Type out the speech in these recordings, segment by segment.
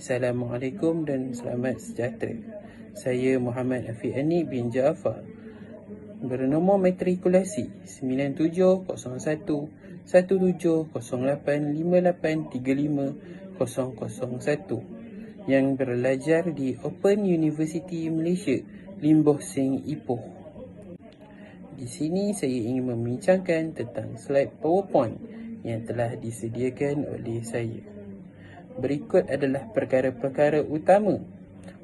Assalamualaikum dan selamat sejahtera. Saya Muhammad Afiq Ani bin Jaafar, bernombor matrikulasi 97011708583501 yang belajar di Open University Malaysia, Lim Boh Seng, Ipoh. Di sini saya ingin membincangkan tentang slide PowerPoint yang telah disediakan oleh saya. Berikut adalah perkara-perkara utama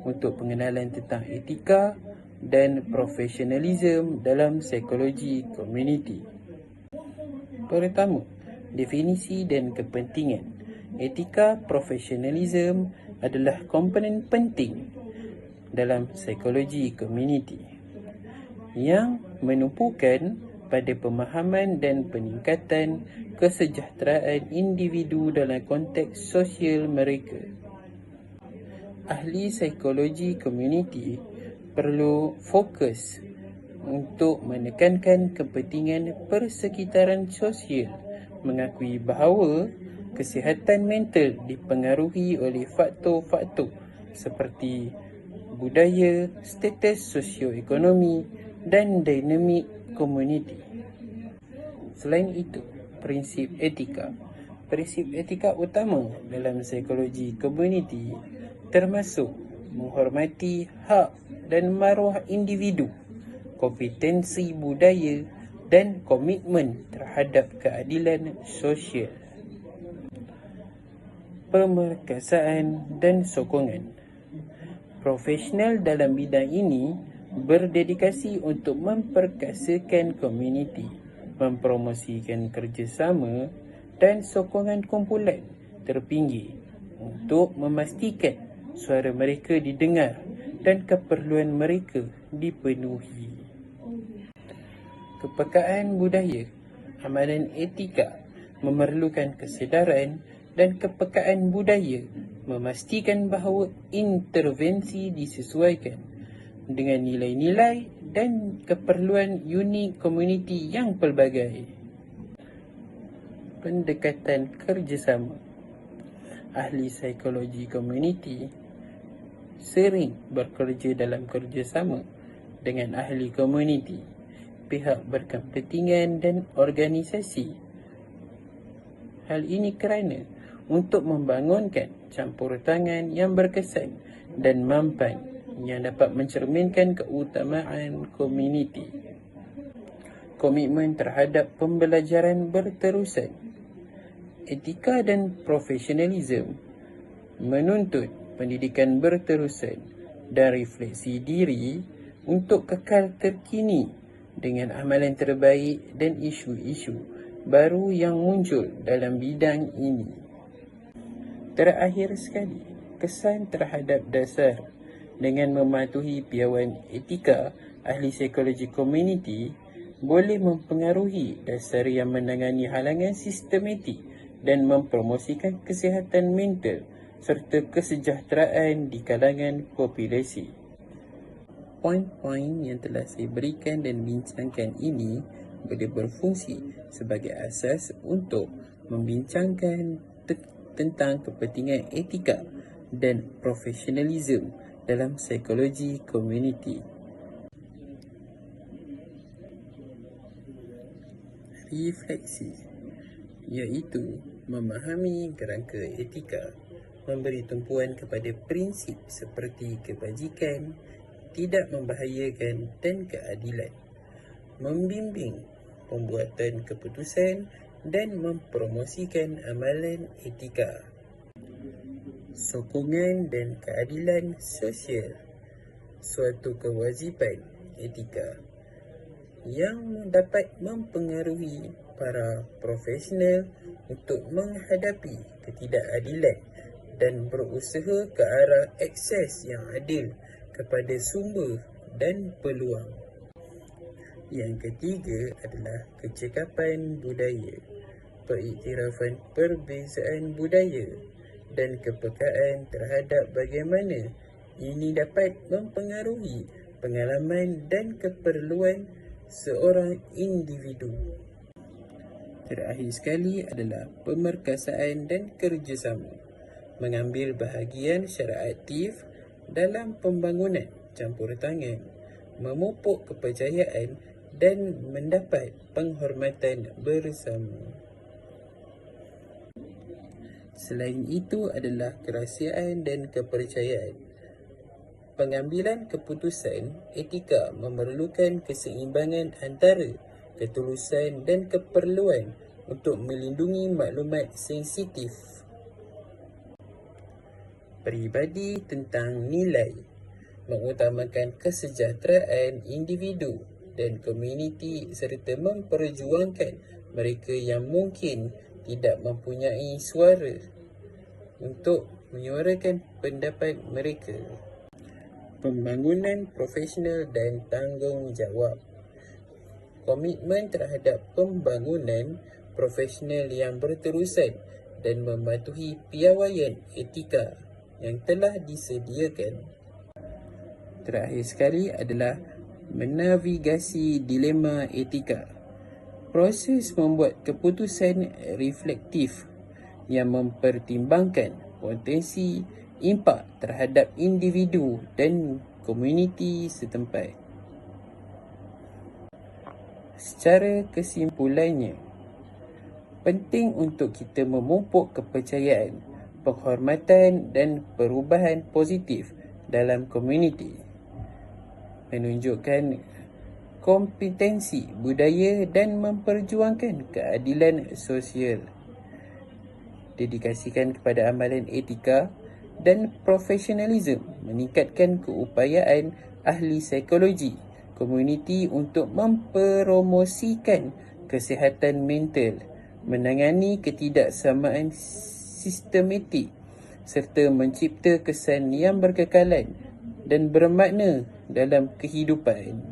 untuk pengenalan tentang etika dan profesionalism dalam psikologi komuniti. Pertama, definisi dan kepentingan. Etika profesionalism adalah komponen penting dalam psikologi komuniti yang menumpukan pada pemahaman dan peningkatan kesejahteraan individu dalam konteks sosial mereka. Ahli psikologi komuniti perlu fokus untuk menekankan kepentingan persekitaran sosial, mengakui bahawa kesihatan mental dipengaruhi oleh faktor-faktor seperti budaya, status sosioekonomi dan dinamik komuniti. Selain itu, prinsip etika. Prinsip etika utama dalam psikologi komuniti termasuk menghormati hak dan maruah individu, kompetensi budaya dan komitmen terhadap keadilan sosial. Pemerkasaan dan sokongan. Profesional dalam bidang ini berdedikasi untuk memperkasakan komuniti, mempromosikan kerjasama dan sokongan kumpulan terpinggir untuk memastikan suara mereka didengar dan keperluan mereka dipenuhi. Kepekaan budaya. Amalan etika memerlukan kesedaran dan kepekaan budaya, memastikan bahawa intervensi disesuaikan dengan nilai-nilai dan keperluan unik komuniti yang pelbagai. Pendekatan kerjasama. Ahli psikologi komuniti sering bekerja dalam kerjasama dengan ahli komuniti, pihak berkepentingan dan organisasi. Hal ini kerana untuk membangunkan campur tangan yang berkesan dan mampan yang dapat mencerminkan keutamaan komuniti. Komitmen terhadap pembelajaran berterusan. Etika dan profesionalism menuntut pendidikan berterusan dan refleksi diri untuk kekal terkini dengan amalan terbaik dan isu-isu baru yang muncul dalam bidang ini. Terakhir sekali, kesan terhadap dasar. Dengan mematuhi piawai etika, ahli psikologi komuniti boleh mempengaruhi dasar yang menangani halangan sistematik dan mempromosikan kesihatan mental serta kesejahteraan di kalangan populasi. Poin-poin yang telah saya berikan dan bincangkan ini boleh berfungsi sebagai asas untuk membincangkan tentang kepentingan etika dan profesionalism dalam psikologi komuniti. Refleksi, iaitu memahami kerangka etika, memberi tumpuan kepada prinsip seperti kebajikan, tidak membahayakan dan keadilan, membimbing pembuatan keputusan dan mempromosikan amalan etika. Sokongan dan keadilan sosial, suatu kewajipan etika yang dapat mempengaruhi para profesional untuk menghadapi ketidakadilan dan berusaha ke arah akses yang adil kepada sumber dan peluang. Yang ketiga adalah kecekapan budaya, pengiktirafan perbezaan budaya dan kepekaan terhadap bagaimana ini dapat mempengaruhi pengalaman dan keperluan seorang individu. Terakhir sekali adalah pemerkasaan dan kerjasama. mengambil bahagian secara aktif dalam pembangunan campur tangan, memupuk kepercayaan dan mendapat penghormatan bersama. Selain itu adalah kerahsiaan dan kepercayaan. Pengambilan keputusan etika memerlukan keseimbangan antara ketulusan dan keperluan untuk melindungi maklumat sensitif peribadi tentang nilai, mengutamakan kesejahteraan individu dan komuniti serta memperjuangkan mereka yang mungkin tidak mempunyai suara untuk menyuarakan pendapat mereka. Pembangunan profesional dan tanggungjawab. Komitmen terhadap pembangunan profesional yang berterusan dan mematuhi piawaian etika yang telah disediakan. Terakhir sekali adalah menavigasi dilema etika. Proses membuat keputusan reflektif yang mempertimbangkan potensi impak terhadap individu dan komuniti setempat. Secara kesimpulannya, penting untuk kita memupuk kepercayaan, penghormatan dan perubahan positif dalam komuniti. Menunjukkan kompetensi budaya dan memperjuangkan keadilan sosial. Dedikasikan kepada amalan etika dan profesionalisme, meningkatkan keupayaan ahli psikologi komuniti untuk mempromosikan kesihatan mental, menangani ketidaksamaan sistematik serta mencipta kesan yang berkekalan dan bermakna dalam kehidupan.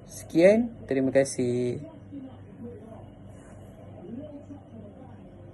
Sekian, terima kasih.